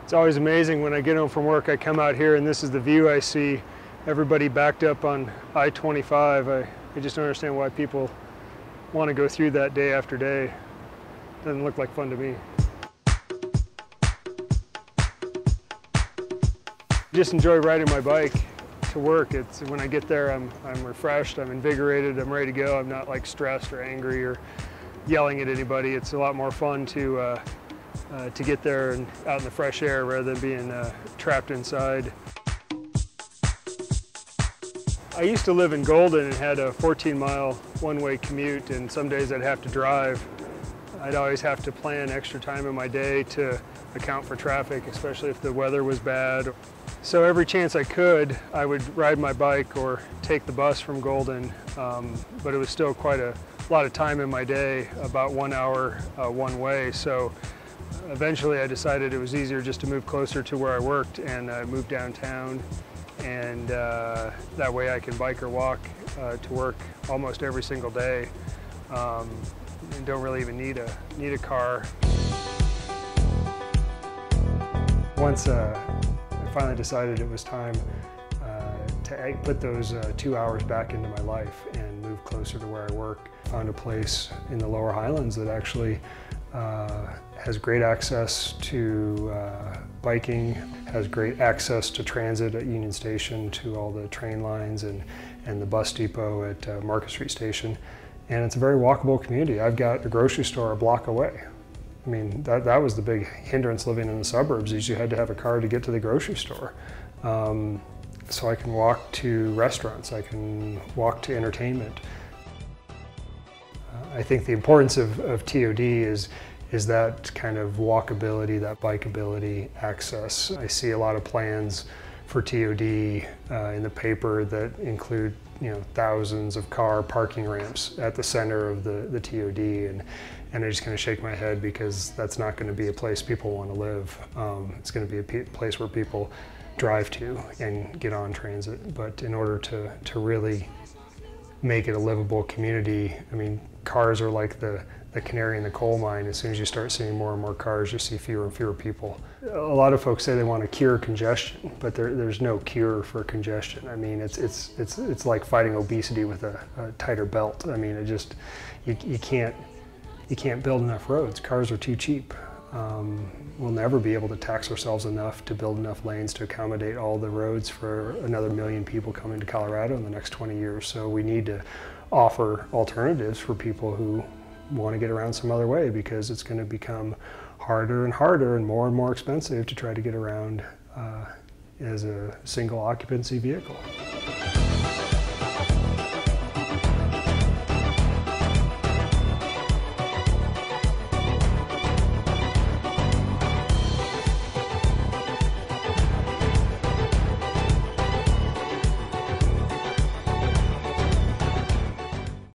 It's always amazing when I get home from work, I come out here and this is the view I see. Everybody backed up on I-25. I just don't understand why people want to go through that day after day. Doesn't look like fun to me. Just enjoy riding my bike to work. It's when I get there, I'm refreshed, I'm invigorated, I'm ready to go. I'm not like stressed or angry or yelling at anybody. It's a lot more fun to get there and out in the fresh air rather than being trapped inside. I used to live in Golden and had a 14-mile one-way commute, and some days I'd have to drive. I'd always have to plan extra time in my day to account for traffic, especially if the weather was bad. So every chance I could, I would ride my bike or take the bus from Golden, but it was still quite a lot of time in my day, about 1 hour one way. So eventually I decided it was easier just to move closer to where I worked, and I moved downtown, and that way I can bike or walk to work almost every single day, and don't really even need a car. Once I finally decided it was time to put those 2 hours back into my life and move closer to where I work. Found a place in the Lower Highlands that actually has great access to biking, has great access to transit at Union Station, to all the train lines and the bus depot at Market Street Station. And it's a very walkable community. I've got a grocery store a block away. I mean, that was the big hindrance living in the suburbs, is you had to have a car to get to the grocery store. So I can walk to restaurants, I can walk to entertainment. I think the importance of TOD is that kind of walkability, that bikeability access. I see a lot of plans for TOD in the paper that include, thousands of car parking ramps at the center of the TOD, and I just kind of shake my head, because that's not going to be a place people want to live. It's going to be a place where people drive to and get on transit. But in order to really make it a livable community, I mean, cars are like the canary in the coal mine. As soon as you start seeing more and more cars, you see fewer and fewer people. A lot of folks say they want to cure congestion, but there's no cure for congestion. I mean, it's like fighting obesity with a tighter belt. I mean, you can't build enough roads. Cars are too cheap. We'll never be able to tax ourselves enough to build enough lanes to accommodate all the roads for another 1 million people coming to Colorado in the next 20 years. So we need to offer alternatives for people who want to get around some other way, because it's going to become harder and harder and more expensive to try to get around as a single occupancy vehicle.